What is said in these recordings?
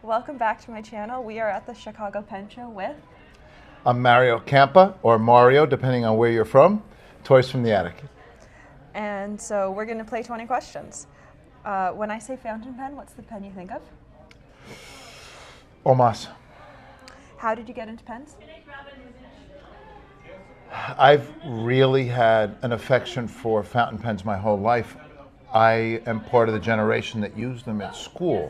Welcome back to my channel. We are at the Chicago Pen Show with... I'm Mario Campa, or Mario, depending on where you're from. Toys from the Attic. And so we're going to play 20 questions. When I say fountain pen, what's the pen you think of? Omas. How did you get into pens? I've really had an affection for fountain pens my whole life. I am part of the generation that used them at school.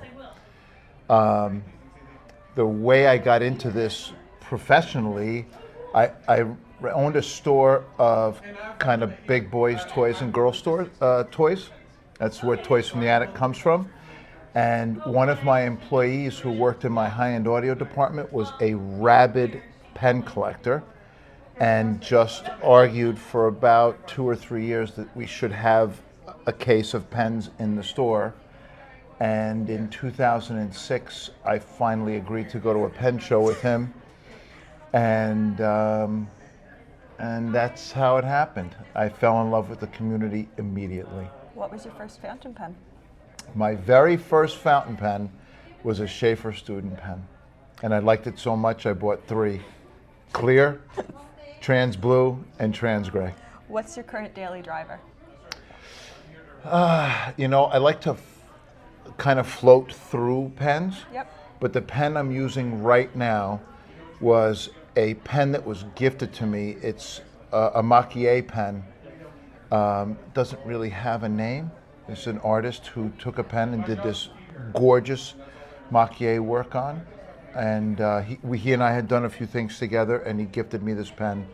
The way I got into this professionally, I owned a store of kind of big boys' toys and girls' toys. That's where Toys from the Attic comes from. And one of my employees who worked in my high-end audio department was a rabid pen collector and just argued for about 2 or 3 years that we should have a case of pens in the store. And in 2006, I finally agreed to go to a pen show with him, and that's how it happened. I fell in love with the community immediately. What was your first fountain pen? My very first fountain pen was a Schaefer student pen, and I liked it so much I bought 3: clear, trans blue, and trans gray. What's your current daily driver? I like to kind of float through pens. Yep. But the pen I'm using right now was a pen that was gifted to me. It's a Maquet pen. Doesn't really have a name. It's an artist who took a pen and did this gorgeous Maquet work on. And he and I had done a few things together, and he gifted me this pen.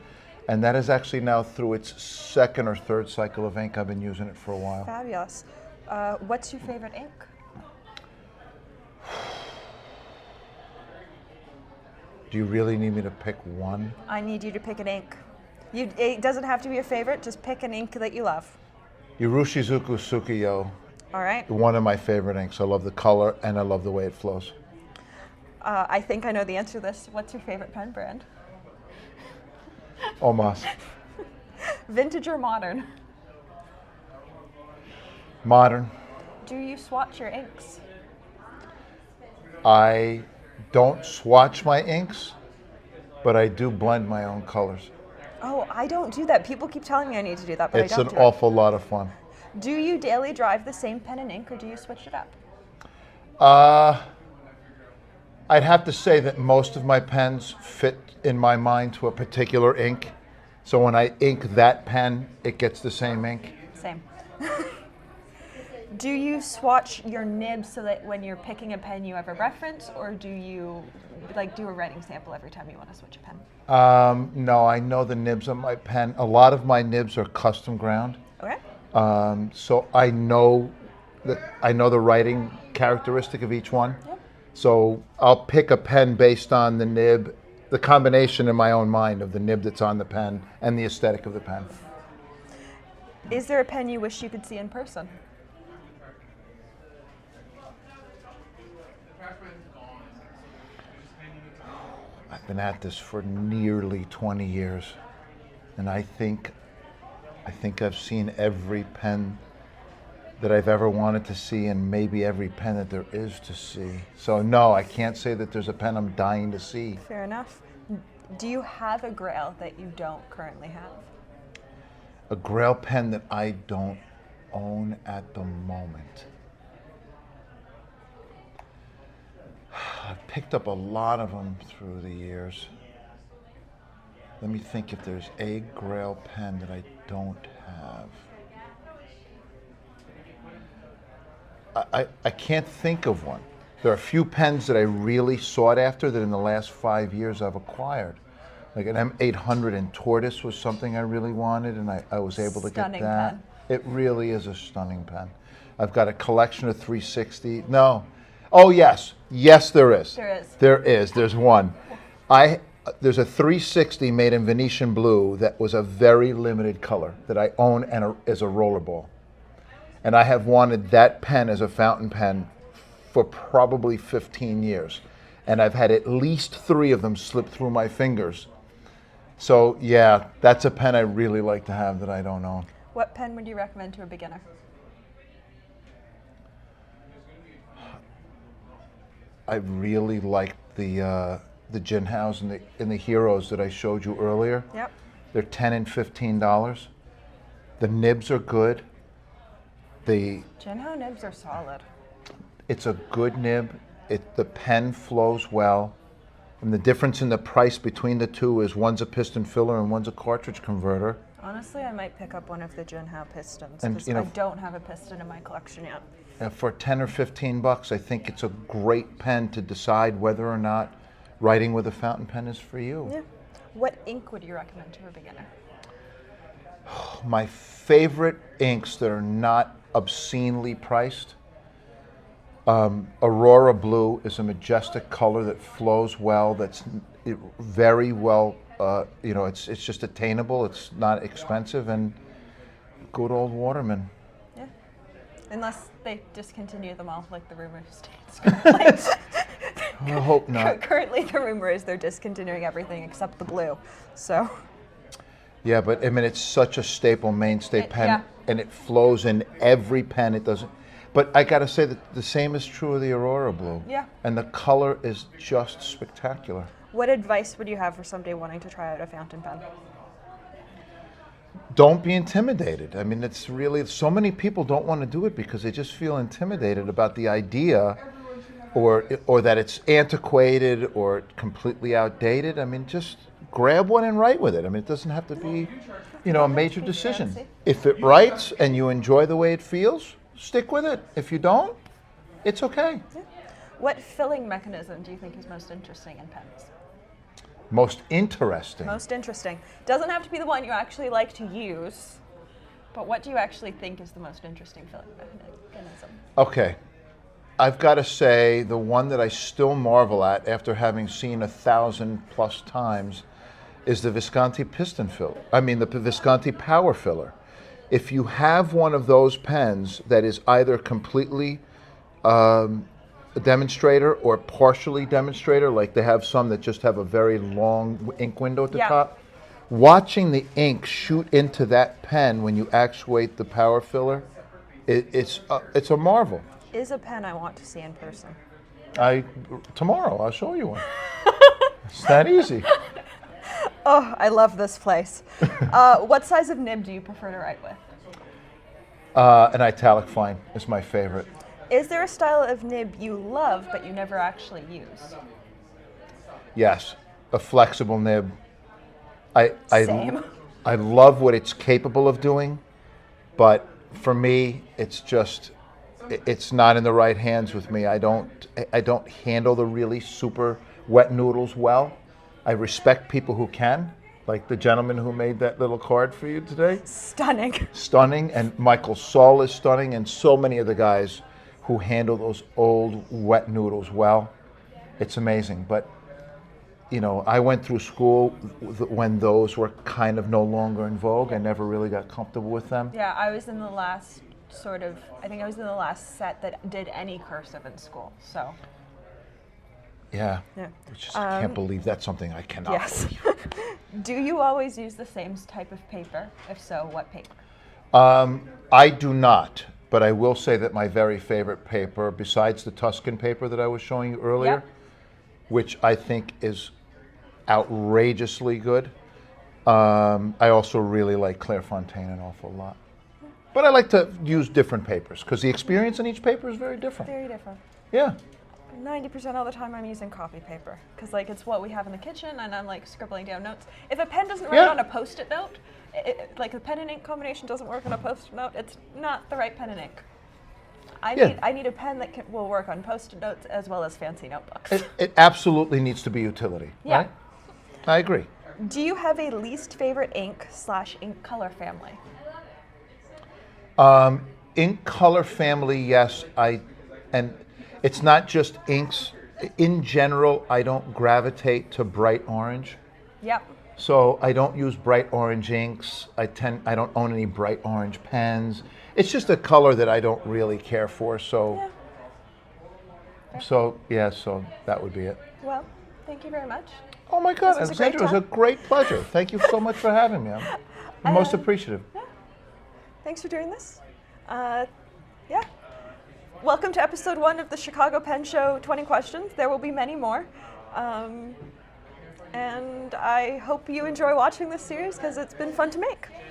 And that is actually now through its second or third cycle of ink. I've been using it for a while. Fabulous. What's your favorite ink? Do you really need me to pick one? I need you to pick an ink. It doesn't have to be your favorite, just pick an ink that you love. Urushizuku Tsukiyo. All right. One of my favorite inks. I love the color and I love the way it flows. I think I know the answer to this. What's your favorite pen brand? Omas. Vintage or modern? Modern. Do you swatch your inks? I don't swatch my inks, but I do blend my own colors. Oh, I don't do that. People keep telling me I need to do that, but It's I don't an do it. awful lot of fun. Do you daily drive the same pen and ink, or do you switch it up? I'd have to say that most of my pens fit in my mind to a particular ink. So when I ink that pen, it gets the same ink. Same. Do you swatch your nibs so that when you're picking a pen you have a reference, or do you do a writing sample every time you want to switch a pen? No, I know the nibs on my pen. A lot of my nibs are custom ground. Okay. So I know the writing characteristic of each one. Yep. So I'll pick a pen based on the nib, the combination in my own mind of the nib that's on the pen and the aesthetic of the pen. Is there a pen you wish you could see in person? I've been at this for nearly 20 years, and I think I've seen every pen that I've ever wanted to see, and maybe every pen that there is to see. So no, I can't say that there's a pen I'm dying to see. Fair enough. Do you have a Grail that you don't currently have? A Grail pen that I don't own at the moment. I've picked up a lot of them through the years. Let me think if there's a Grail pen that I don't have. I can't think of one. There are a few pens that I really sought after that in the last 5 years I've acquired. Like an M800 in tortoise was something I really wanted, and I was able to Stunning get that. pen. It really is a stunning pen. I've got a collection of 360. No. Oh, yes. Yes, there is. There is. There is. There's one. There's a 360 made in Venetian blue that was a very limited color that I own and as a rollerball. And I have wanted that pen as a fountain pen for probably 15 years. And I've had at least 3 of them slip through my fingers. So yeah, that's a pen I really like to have that I don't own. What pen would you recommend to a beginner? I really like the gin house and the heroes that I showed you earlier. Yep. They're $10 and $15. The nibs are good. Jinho nibs are solid. It's a good nib. The pen flows well. And the difference in the price between the two is one's a piston filler and one's a cartridge converter. Honestly, I might pick up one of the Jinho pistons And, because you know, I don't have a piston in my collection yet. And for 10 or 15 bucks, I think it's a great pen to decide whether or not writing with a fountain pen is for you. Yeah. What ink would you recommend to a beginner? My favorite inks that are not obscenely priced, Aurora Blue is a majestic color that flows well, that's very well, it's just attainable, it's not expensive, and good old Waterman. Yeah. Unless they discontinue them all, like the rumor states. I hope not. Currently, the rumor is they're discontinuing everything except the blue. So. Yeah, but I mean, it's such a staple mainstay pen, yeah. and it flows in every pen. It doesn't. But I got to say that the same is true of the Aurora Blue. Yeah. And the color is just spectacular. What advice would you have for somebody wanting to try out a fountain pen? Don't be intimidated. I mean, it's really, so many people don't want to do it because they just feel intimidated about the idea or that it's antiquated or completely outdated. I mean, just grab one and write with it. I mean, it doesn't have to be, a major decision. If it writes and you enjoy the way it feels, stick with it. If you don't, it's okay. Yeah. What filling mechanism do you think is most interesting in pens? Most interesting? Most interesting. Doesn't have to be the one you actually like to use, but what do you actually think is the most interesting filling mechanism? Okay. I've got to say the one that I still marvel at after having seen 1,000+ times is the Visconti piston filler. I mean, the Visconti power filler. If you have one of those pens that is either completely a demonstrator or partially demonstrator, like they have some that just have a very long ink window at the top, watching the ink shoot into that pen when you actuate the power filler, it's a marvel. Is a pen I want to see in person. Tomorrow I'll show you one. It's that easy. Oh, I love this place. What size of nib do you prefer to write with? An italic fine is my favorite. Is there a style of nib you love but you never actually use? Yes, a flexible nib. Same. I love what it's capable of doing, but for me, it's not in the right hands with me. I don't handle the really super wet noodles well. I respect people who can, like the gentleman who made that little card for you today. Stunning. Stunning, and Michael Saul is stunning, and so many of the guys who handle those old wet noodles well. It's amazing, but I went through school when those were kind of no longer in vogue. I never really got comfortable with them. Yeah, I was in the last I think I was in the last set that did any cursive in school, so. Yeah. Yeah. I can't believe that's something I cannot believe. Do you always use the same type of paper? If so, what paper? I do not, but I will say that my very favorite paper, besides the Tuscan paper that I was showing you earlier, which I think is outrageously good, I also really like Clairefontaine an awful lot. But I like to use different papers because the experience in each paper is very different. Very different. Yeah. 90% of the time I'm using copy paper because it's what we have in the kitchen and I'm scribbling down notes. If a pen doesn't write on a post-it note, the pen and ink combination doesn't work on a post-it note, it's not the right pen and ink. I need a pen that will work on post-it notes as well as fancy notebooks. It absolutely needs to be utility, right? I agree. Do you have a least favorite ink/ink color family? Ink color family, yes. And it's not just inks. In general, I don't gravitate to bright orange. Yep. So I don't use bright orange inks. I don't own any bright orange pens. It's just a color that I don't really care for. So that would be it. Well, thank you very much. Oh my God, Alexandra, it was a great pleasure. Thank you so much for having me. I'm most appreciative. Thanks for doing this. welcome to episode 1 of the Chicago Pen Show 20 Questions. There will be many more. And I hope you enjoy watching this series because it's been fun to make.